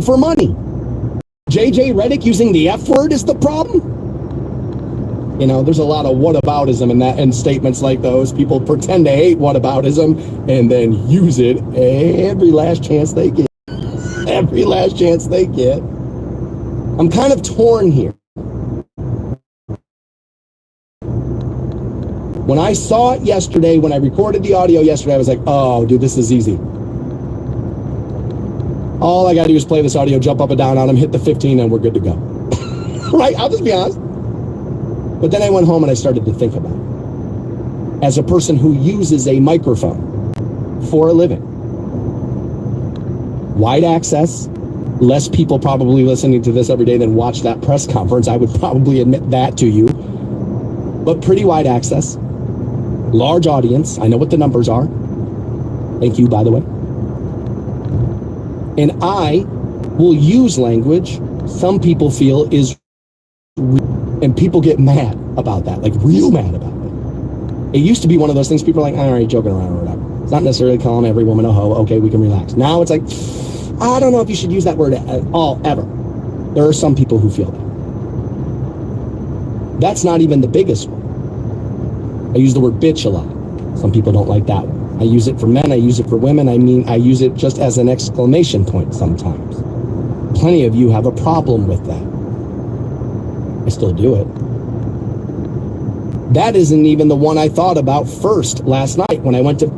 for money. JJ Redick using the F word is the problem. There's a lot of whataboutism in statements like those. People pretend to hate whataboutism and then use it every last chance they get. Every last chance they get. I'm kind of torn here. When I saw it yesterday, when I recorded the audio yesterday, I was like, oh, dude, this is easy. All I got to do is play this audio, jump up and down on him, hit the 15, and we're good to go. Right? I'll just be honest. But then I went home and I started to think about it. As a person who uses a microphone for a living, wide access, less people probably listening to this every day than watch that press conference. I would probably admit that to you. But pretty wide access, large audience. I know what the numbers are. Thank you, by the way. And I will use language some people feel is and people get mad about that, like real mad about it. It used to be one of those things people are like, all right, joking around or whatever. It's not necessarily calling every woman a hoe. Okay, we can relax. Now it's like, I don't know if you should use that word at all, ever. There are some people who feel that. That's not even the biggest one. I use the word bitch a lot. Some people don't like that one. I use it for men. I use it for women. I use it just as an exclamation point sometimes. Plenty of you have a problem with that. I still do it. That isn't even the one I thought about first last night when I went to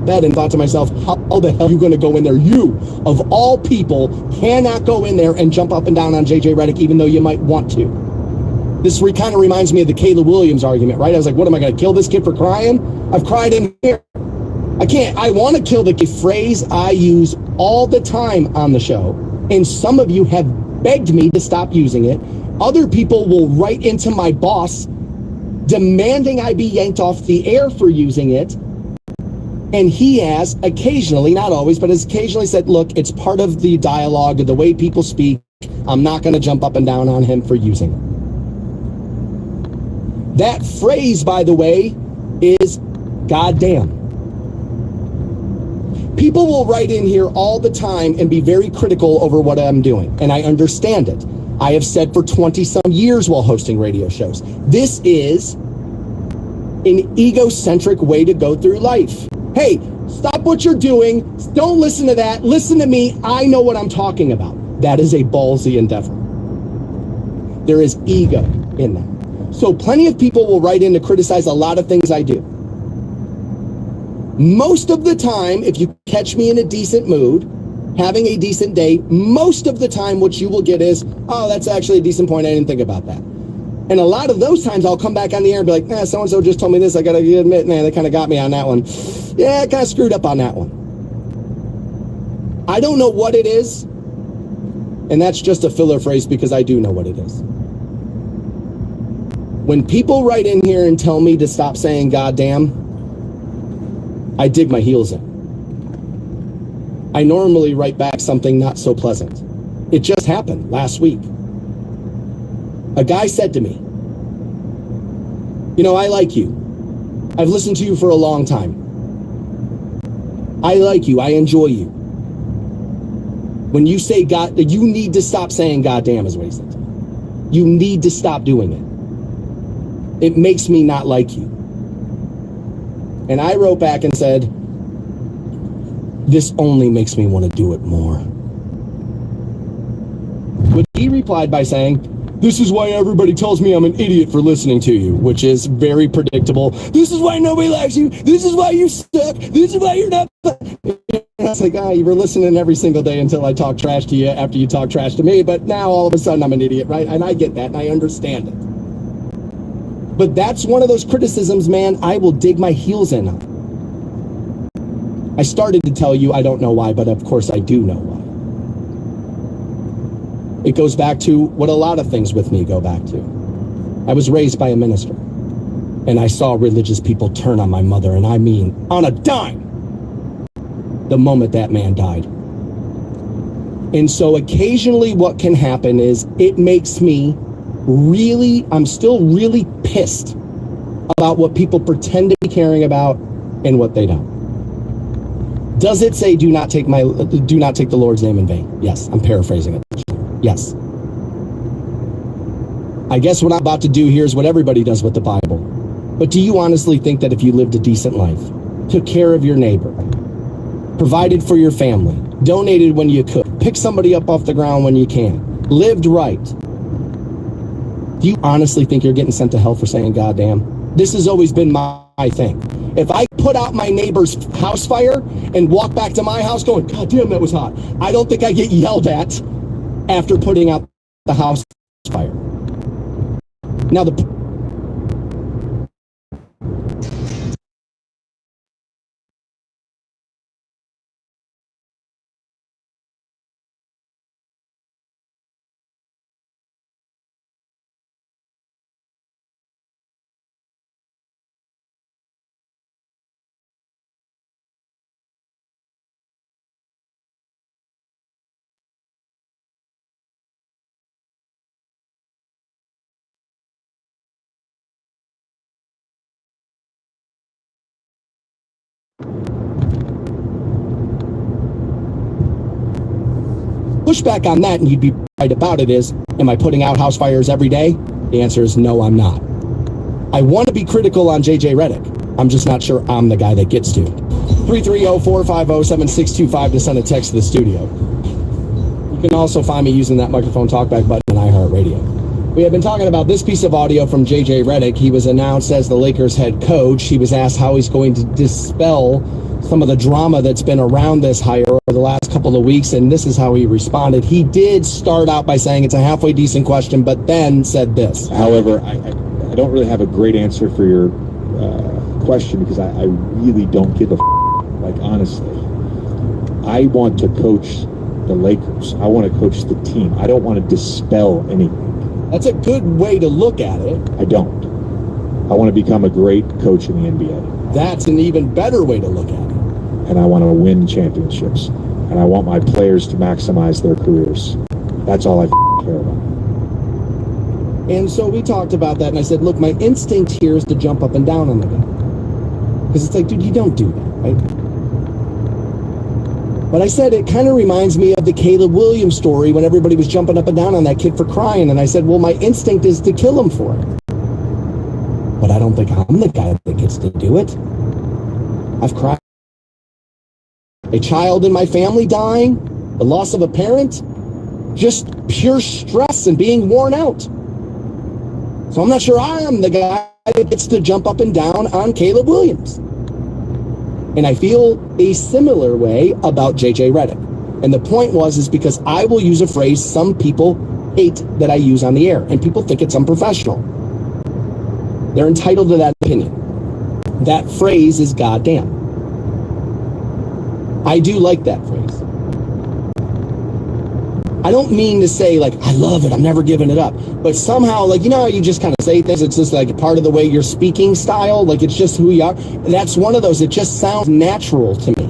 bed and thought to myself, how the hell are you going to go in there? You, of all people, cannot go in there and jump up and down on JJ Redick, even though you might want to. This kind of reminds me of the Caleb Williams argument, right? I was like, what am I going to kill this kid for crying? I've cried in here. I can't. I want to kill the phrase I use all the time on the show, and some of you have begged me to stop using it. Other people will write into my boss demanding I be yanked off the air for using it. And he has occasionally, not always, but has occasionally said, look, it's part of the dialogue, of the way people speak. I'm not going to jump up and down on him for using it. That phrase, by the way, is goddamn. People will write in here all the time and be very critical over what I'm doing, and I understand it. I have said for 20-some years while hosting radio shows, this is an egocentric way to go through life. Hey, stop what you're doing. Don't listen to that. Listen to me. I know what I'm talking about. That is a ballsy endeavor. There is ego in that. So plenty of people will write in to criticize a lot of things I do. Most of the time, if you catch me in a decent mood, having a decent day, most of the time what you will get is, oh, that's actually a decent point. I didn't think about that. And a lot of those times I'll come back on the air and be like, so-and-so just told me this. I got to admit, they kind of got me on that one. Yeah, I kind of screwed up on that one. I don't know what it is. And that's just a filler phrase because I do know what it is. When people write in here and tell me to stop saying goddamn, I dig my heels in. I normally write back something not so pleasant. It just happened last week. A guy said to me, I like you. I've listened to you for a long time. I like you. I enjoy you. When you say God, you need to stop saying goddamn is what he said. You need to stop doing it. It makes me not like you. And I wrote back and said, this only makes me want to do it more. But he replied by saying, this is why everybody tells me I'm an idiot for listening to you, which is very predictable. This is why nobody likes you. This is why you suck. This is why you're not. It's like, you were listening every single day until I talk trash to you after you talk trash to me. But now all of a sudden I'm an idiot, right? And I get that and I understand it. But that's one of those criticisms, man, I will dig my heels in on. I started to tell you I don't know why, but of course I do know why. It goes back to what a lot of things with me go back to. I was raised by a minister, and I saw religious people turn on my mother, and I mean on a dime, the moment that man died. And so occasionally what can happen is it makes me I'm still really pissed about what people pretend to be caring about and what they don't. Does it say do not take the Lord's name in vain? Yes, I'm paraphrasing it. Yes. I guess what I'm about to do here is what everybody does with the Bible. But do you honestly think that if you lived a decent life, took care of your neighbor, provided for your family, donated when you could, picked somebody up off the ground when you can, lived right, do you honestly think you're getting sent to hell for saying goddamn? This has always been my thing. If I put out my neighbor's house fire and walk back to my house going, goddamn, that was hot, I don't think I get yelled at after putting out the house fire. Now pushback on that, and you'd be right about it, is, am I putting out house fires every day? The answer is no, I'm not. I want to be critical on JJ Redick. I'm just not sure I'm the guy that gets to. 330-450-7625 to send a text to the studio. You can also find me using that microphone talkback button in iHeartRadio. We have been talking about this piece of audio from JJ Redick. He was announced as the Lakers head coach. He was asked how he's going to dispel some of the drama that's been around this hire over the last couple of weeks, and this is how he responded. He did start out by saying it's a halfway decent question, but then said this. However, I don't really have a great answer for your question, because I really don't give a like, honestly. I want to coach the Lakers. I want to coach the team. I don't want to dispel anything. That's a good way to look at it. I don't. I want to become a great coach in the NBA. That's an even better way to look at it. And I want to win championships. And I want my players to maximize their careers. That's all I care about. And so we talked about that, and I said, look, my instinct here is to jump up and down on the guy. Because it's like, dude, you don't do that, right? But I said it kind of reminds me of the Caleb Williams story when everybody was jumping up and down on that kid for crying. And I said, well, my instinct is to kill him for it. But I don't think I'm the guy that gets to do it. I've cried. A child in my family dying, the loss of a parent, just pure stress and being worn out. So I'm not sure I am the guy that gets to jump up and down on Caleb Williams. And I feel a similar way about JJ Redick. And the point is because I will use a phrase some people hate that I use on the air, and people think it's unprofessional. They're entitled to that opinion. That phrase is goddamn. I do like that phrase. I don't mean to say, like, I love it, I'm never giving it up. But somehow, like, you know how you just kind of say things, it's just like part of the way your speaking style, like it's just who you are. And that's one of those, it just sounds natural to me.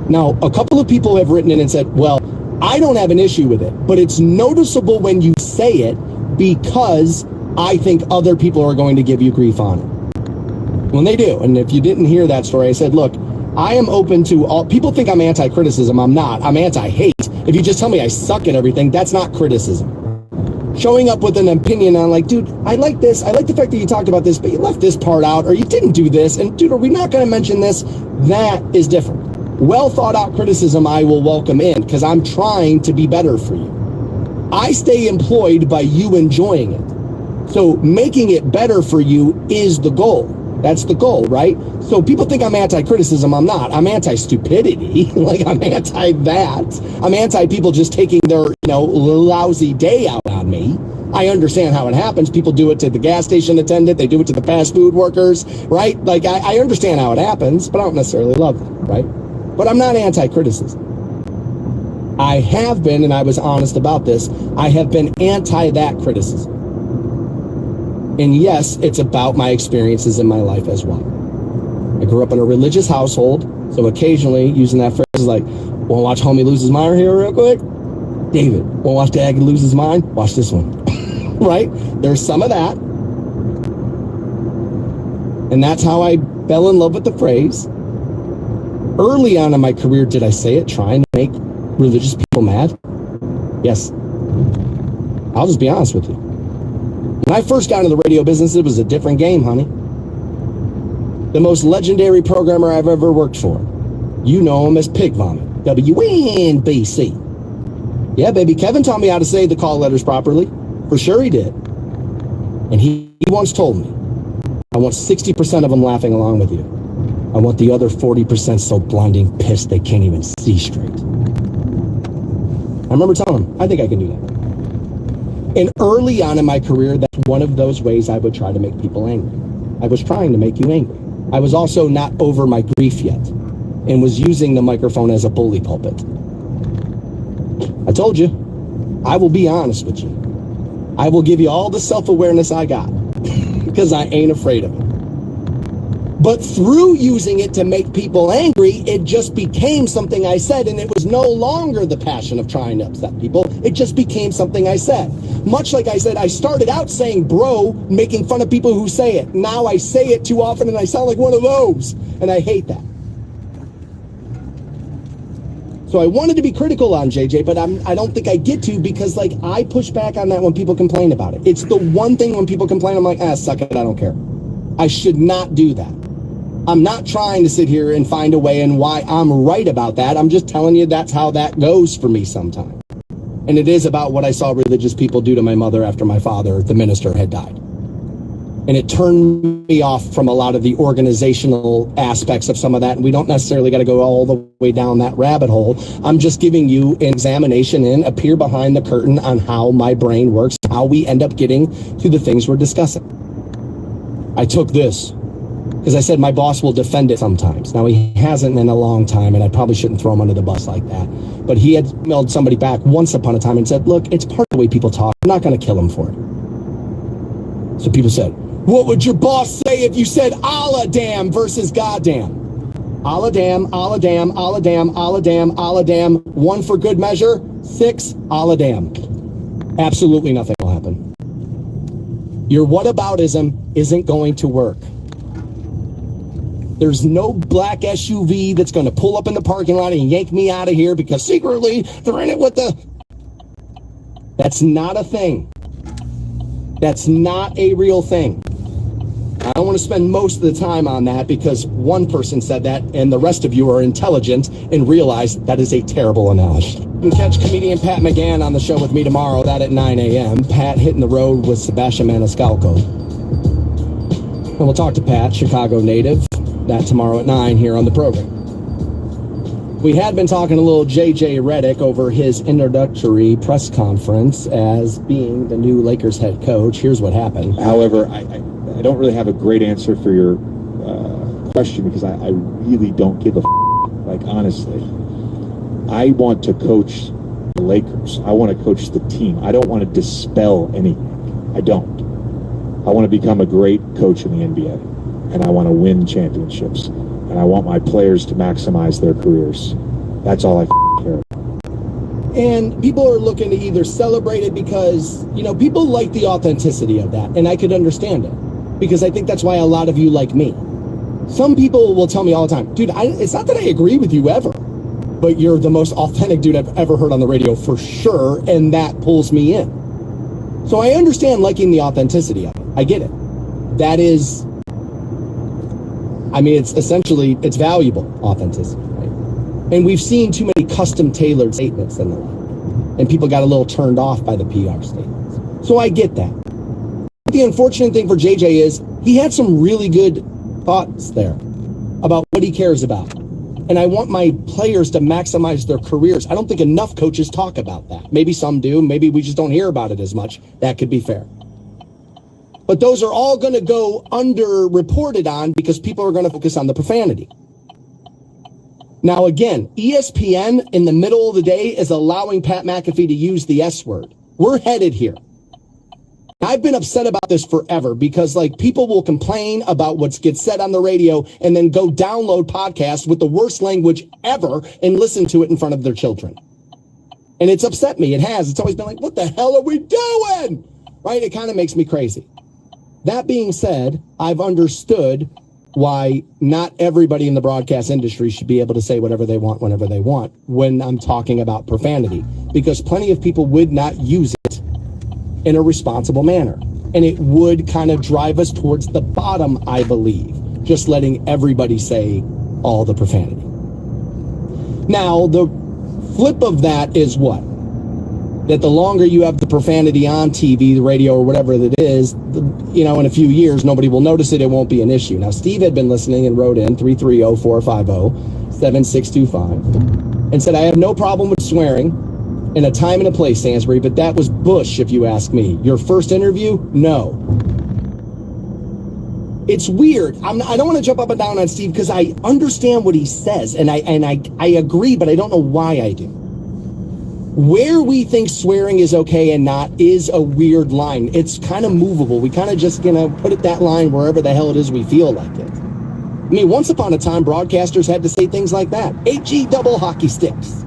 Now, a couple of people have written in and said, well, I don't have an issue with it, but it's noticeable when you say it because I think other people are going to give you grief on it. When they do. And if you didn't hear that story, I said, look, I am open to all. People think I'm anti-criticism. I'm not. I'm anti-hate. If you just tell me I suck at everything, that's not criticism. Showing up with an opinion on, like, dude, I like this. I like the fact that you talked about this, but you left this part out, or you didn't do this. And dude, are we not going to mention this? That is different. Well thought out criticism I will welcome in, because I'm trying to be better for you. I stay employed by you enjoying it. So making it better for you is the goal. That's the goal, right? So people think I'm anti-criticism. I'm not. I'm anti-stupidity. Like, I'm anti-that. I'm anti-people just taking their, lousy day out on me. I understand how it happens. People do it to the gas station attendant. They do it to the fast food workers, right? Like, I understand how it happens, but I don't necessarily love them, right? But I'm not anti-criticism. I have been, and I was honest about this, I have been anti that criticism. And yes, it's about my experiences in my life as well. I grew up in a religious household, so occasionally using that phrase is like, want to watch homie lose his mind here real quick? David, want to watch dad lose his mind? Watch this one. Right? There's some of that. And that's how I fell in love with the phrase. Early on in my career, did I say it trying to make religious people mad? Yes. I'll just be honest with you. When I first got into the radio business, it was a different game, honey. The most legendary programmer I've ever worked for. You know him as Pig Vomit. WNBC. Yeah, baby, Kevin taught me how to say the call letters properly. For sure he did. And he once told me, I want 60% of them laughing along with you. I want the other 40% so blinding pissed they can't even see straight. I remember telling him, I think I can do that. And early on in my career, that's one of those ways I would try to make people angry. I was trying to make you angry. I was also not over my grief yet and was using the microphone as a bully pulpit. I told you, I will be honest with you. I will give you all the self-awareness I got because I ain't afraid of it. But through using it to make people angry, it just became something I said, and it was no longer the passion of trying to upset people. It just became something I said. Much like I said, I started out saying bro, making fun of people who say it. Now I say it too often and I sound like one of those, and I hate that. So I wanted to be critical on JJ, but I don't think I get to because, like, I push back on that when people complain about it. It's the one thing when people complain, I'm like, suck it, I don't care. I should not do that. I'm not trying to sit here and find a way and why I'm right about that. I'm just telling you that's how that goes for me sometimes. And it is about what I saw religious people do to my mother after my father, the minister, had died. And it turned me off from a lot of the organizational aspects of some of that. And we don't necessarily got to go all the way down that rabbit hole. I'm just giving you an examination and a peer behind the curtain on how my brain works, how we end up getting to the things we're discussing. I took this because I said my boss will defend it sometimes. Now, he hasn't in a long time, and I probably shouldn't throw him under the bus like that. But he had emailed somebody back once upon a time and said, look, it's part of the way people talk. I'm not going to kill him for it. So people said, what would your boss say if you said Allah damn versus goddamn? Allah damn, Allah damn, Allah damn, Allah damn, Allah damn. 1 for good measure, 6, Allah damn. Absolutely nothing will happen. Your whataboutism isn't going to work. There's no black SUV that's going to pull up in the parking lot and yank me out of here because secretly they're in it with the... That's not a thing. That's not a real thing. I don't want to spend most of the time on that because one person said that and the rest of you are intelligent and realize that is a terrible analogy. You can catch comedian Pat McGann on the show with me tomorrow, that at 9 a.m. Pat hitting the road with Sebastian Maniscalco. And we'll talk to Pat, Chicago native, that tomorrow at 9 here on the program. We had been talking a little JJ Redick over his introductory press conference as being the new Lakers head coach. Here's what happened. However, I don't really have a great answer for your question because I really don't give a like, honestly. I want to coach the Lakers. I want to coach the team. I don't want to dispel anything. I don't. I want to become a great coach in the NBA, and I want to win championships, and I want my players to maximize their careers. That's all I care about. And people are looking to either celebrate it because, you know, people like the authenticity of that, and I could understand it because I think that's why a lot of you like me. Some people will tell me all the time, dude, it's not that I agree with you ever, but you're the most authentic dude I've ever heard on the radio for sure, and that pulls me in. So I understand liking the authenticity of it. I get it. That is, I mean, it's essentially, it's valuable authenticity, right? And we've seen too many custom-tailored statements in the line, and people got a little turned off by the PR statements. So I get that. The unfortunate thing for JJ is he had some really good thoughts there about what he cares about. And I want my players to maximize their careers. I don't think enough coaches talk about that. Maybe some do. Maybe we just don't hear about it as much. That could be fair. But those are all going to go underreported on because people are going to focus on the profanity. Now, again, ESPN in the middle of the day is allowing Pat McAfee to use the S word. We're headed here. I've been upset about this forever because, like, people will complain about what gets said on the radio and then go download podcasts with the worst language ever and listen to it in front of their children. And it's upset me. It has. It's always been like, what the hell are we doing? Right? It kind of makes me crazy. That being said, I've understood why not everybody in the broadcast industry should be able to say whatever they want whenever they want when I'm talking about profanity, because plenty of people would not use it in a responsible manner. And it would kind of drive us towards the bottom, I believe, just letting everybody say all the profanity. Now, the flip of that is what? That the longer you have the profanity on TV, the radio, or whatever it is, in a few years, nobody will notice it. It won't be an issue. Now, Steve had been listening and wrote in 330-450-7625 and said, I have no problem with swearing in a time and a place, Stansbury, but that was Bush, if you ask me. Your first interview? No. It's weird. I don't want to jump up and down on Steve because I understand what he says, and I agree, but I don't know why I do. Where we think swearing is okay and not is a weird line. It's kind of movable. We kind of just put it that line wherever the hell it is we feel like it. I mean, once upon a time, broadcasters had to say things like that. HE double hockey sticks.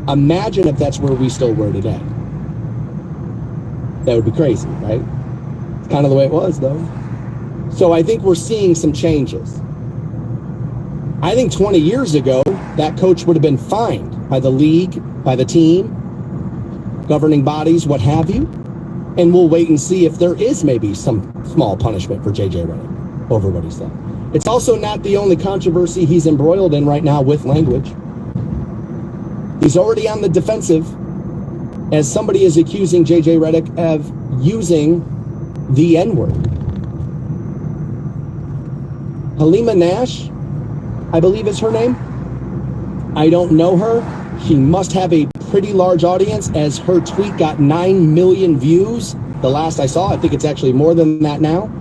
Imagine if that's where we still were today. That would be crazy, right? It's kind of the way it was, though. So I think we're seeing some changes. I think 20 years ago, that coach would have been fined by the league, by the team, governing bodies, what have you. And we'll wait and see if there is maybe some small punishment for JJ Redick over what he said. It's also not the only controversy he's embroiled in right now with language. He's already on the defensive as somebody is accusing JJ Redick of using the N-word. Halima Nash, I believe is her name. I don't know her. She must have a pretty large audience, as her tweet got 9 million views. The last I saw, I think it's actually more than that now.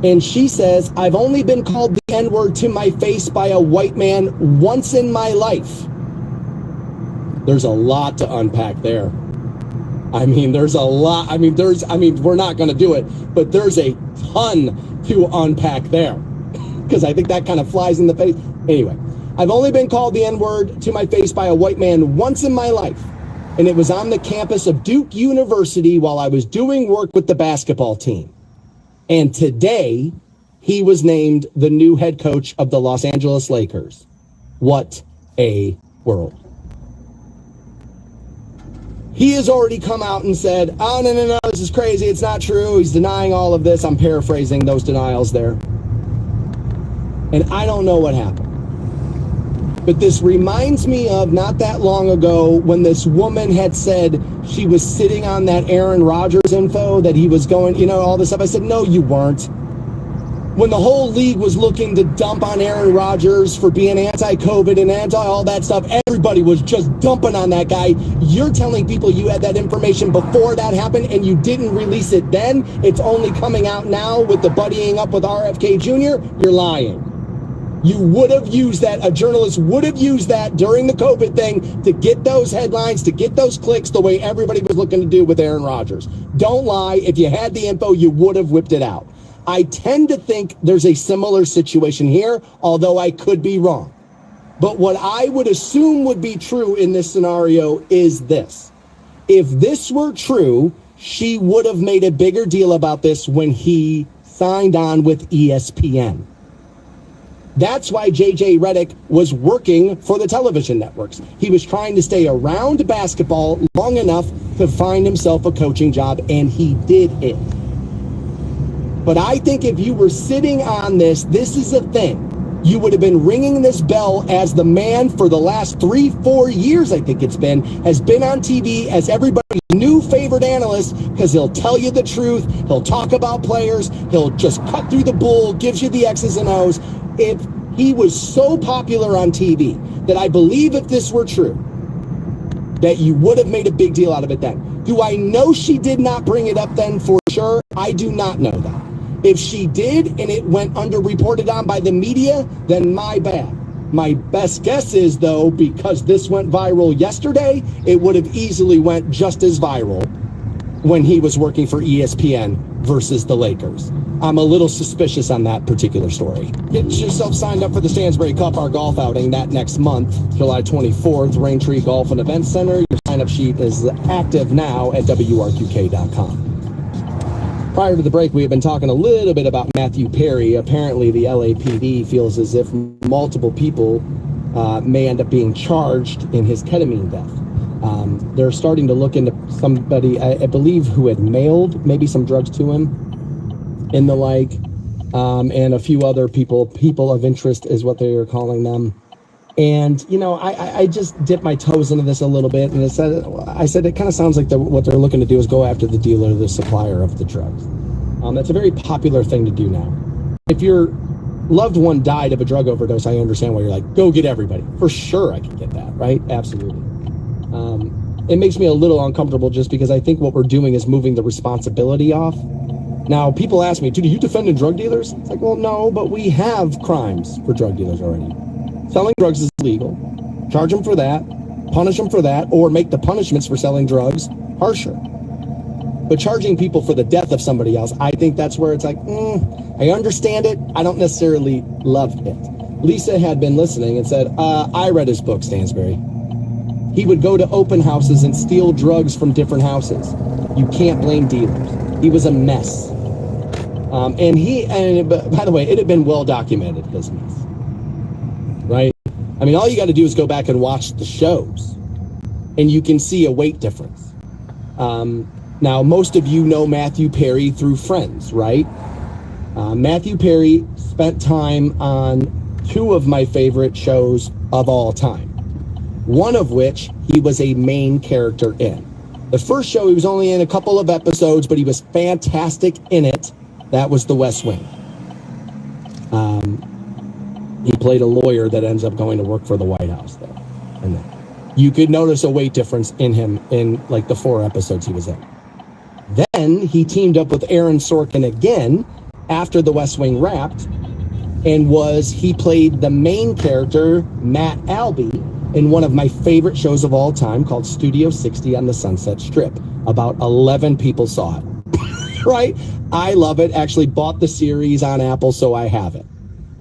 And she says, I've only been called the N-word to my face by a white man once in my life. There's a lot to unpack there. I mean, there's a lot. We're not going to do it, but there's a ton to unpack there because I think that kind of flies in the face. Anyway, I've only been called the N-word to my face by a white man once in my life, and it was on the campus of Duke University while I was doing work with the basketball team. And today, he was named the new head coach of the Los Angeles Lakers. What a world. He has already come out and said, oh, no, this is crazy. It's not true. He's denying all of this. I'm paraphrasing those denials there. And I don't know what happened. But this reminds me of not that long ago when this woman had said she was sitting on that Aaron Rodgers info, that he was going, all this stuff. I said, no, you weren't. When the whole league was looking to dump on Aaron Rodgers for being anti-COVID and anti-all that stuff, everybody was just dumping on that guy. You're telling people you had that information before that happened and you didn't release it then. It's only coming out now with the buddying up with RFK Jr. You're lying. You would have used that. A journalist would have used that during the COVID thing to get those headlines, to get those clicks the way everybody was looking to do with Aaron Rodgers. Don't lie. If you had the info, you would have whipped it out. I tend to think there's a similar situation here, although I could be wrong. But what I would assume would be true in this scenario is this. If this were true, she would have made a bigger deal about this when he signed on with ESPN. That's why JJ Redick was working for the television networks. He was trying to stay around basketball long enough to find himself a coaching job, and he did it. But I think if you were sitting on this is a thing. You would have been ringing this bell as the man for the last 3-4 years, I think it's been, has been on TV as everybody's new favorite analyst because he'll tell you the truth. He'll talk about players. He'll just cut through the bull, gives you the X's and O's. If He was so popular on TV that I believe if this were true, that you would have made a big deal out of it then. Do I know she did not bring it up then for sure? I do not know that. If she did and it went underreported on by the media, then my bad. My best guess is, though, because this went viral yesterday, it would have easily went just as viral when he was working for ESPN versus the Lakers. I'm a little suspicious on that particular story. Get yourself signed up for the Stansbury Cup, our golf outing, that next month, July 24th, Raintree Golf and Event Center. Your sign-up sheet is active now at WRQK.com. Prior to the break, we have been talking a little bit about Matthew Perry. Apparently, the LAPD feels as if multiple people may end up being charged in his ketamine death. They're starting to look into somebody, I believe, who had mailed maybe some drugs to him and the like, and a few other people of interest is what they are calling them. And, you know, I just dipped my toes into this a little bit, and I said it kind of sounds like what they're looking to do is go after the dealer, the supplier of the drugs. That's a very popular thing to do now. If your loved one died of a drug overdose, I understand why you're like, go get everybody. For sure I can get that, right? Absolutely. It makes me a little uncomfortable just because I think what we're doing is moving the responsibility off. Now, people ask me, dude, are you defending drug dealers? It's like, well, no, but we have crimes for drug dealers already. Selling drugs is illegal. Charge them for that, punish them for that, or make the punishments for selling drugs harsher. But charging people for the death of somebody else, I think that's where it's like, I understand it. I don't necessarily love it. Lisa had been listening and said, I read his book, Stansbury. He would go to open houses and steal drugs from different houses. You can't blame dealers. He was a mess. And by the way, it had been well documented, his mess. Right? I mean, all you got to do is go back and watch the shows, and you can see a weight difference. Now, most of you know Matthew Perry through Friends, right? Matthew Perry spent time on two of my favorite shows of all time, one of which he was a main character in. The first show, he was only in a couple of episodes, but he was fantastic in it. That was The West Wing. He played a lawyer that ends up going to work for the White House there. And then you could notice a weight difference in him in like the 4 episodes he was in. Then he teamed up with Aaron Sorkin again after The West Wing wrapped, and he played the main character, Matt Albee, in one of my favorite shows of all time called Studio 60 on the Sunset Strip. About 11 people saw it. Right? I love it. Actually bought the series on Apple, so I have it.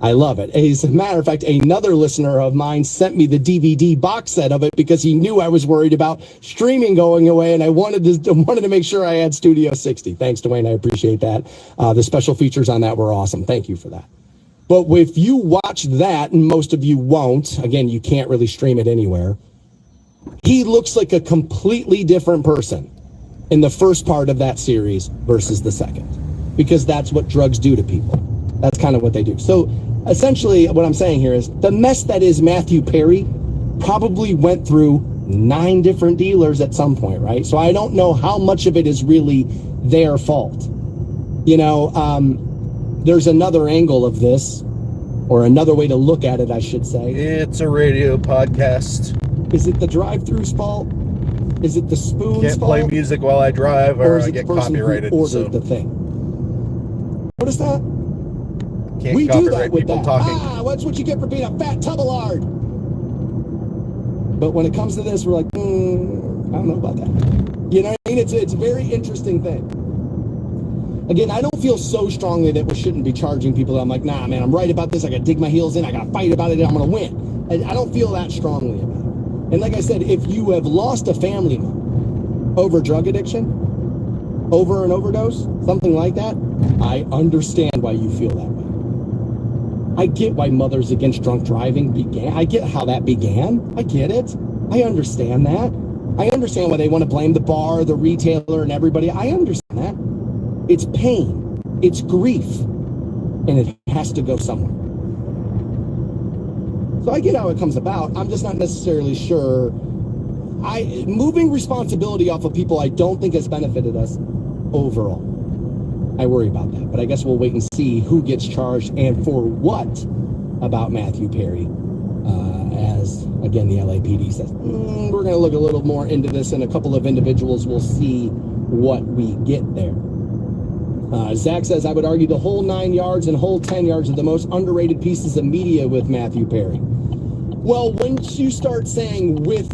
I love it. As a matter of fact, another listener of mine sent me the DVD box set of it because he knew I was worried about streaming going away, and I wanted to make sure I had Studio 60. Thanks, Dwayne. I appreciate that. The special features on that were awesome. Thank you for that. But if you watch that, and most of you won't, again, you can't really stream it anywhere, he looks like a completely different person in the first part of that series versus the second, because that's what drugs do to people. That's kind of what they do. So essentially what I'm saying here is the mess that is Matthew Perry probably went through 9 different dealers at some point, right? So I don't know how much of it is really their fault. You know, there's another angle of this, or another way to look at it, I should say. It's a radio podcast. Is it the drive-thru's fault? Is it the spoon's Can't fault? play music while I drive, or is I it get the person copyrighted. who ordered So the thing? Notice that? can't We do copyright that with people that. talking. That's what you get for being a fat tub of lard. But when it comes to this, we're like, I don't know about that. You know what I mean? It's a very interesting thing. Again, I don't feel so strongly that we shouldn't be charging people. I'm like, nah, man, I'm right about this. I got to dig my heels in. I got to fight about it, and I'm going to win. I don't feel that strongly about it. And like I said, if you have lost a family member over drug addiction, over an overdose, something like that, I understand why you feel that way. I get why Mothers Against Drunk Driving began. I get how that began. I get it. I understand that. I understand why they want to blame the bar, the retailer, and everybody. I understand that. It's pain. It's grief. And it has to go somewhere. So I get how it comes about. I'm just not necessarily sure. Moving responsibility off of people I don't think has benefited us overall. I worry about that. But I guess we'll wait and see who gets charged and for what. about Matthew Perry. As, again, the LAPD says, we're going to look a little more into this, and a couple of individuals will see what we get there. Zach says, I would argue the whole 9 yards and whole 10 yards are the most underrated pieces of media with Matthew Perry. Well, once you start saying with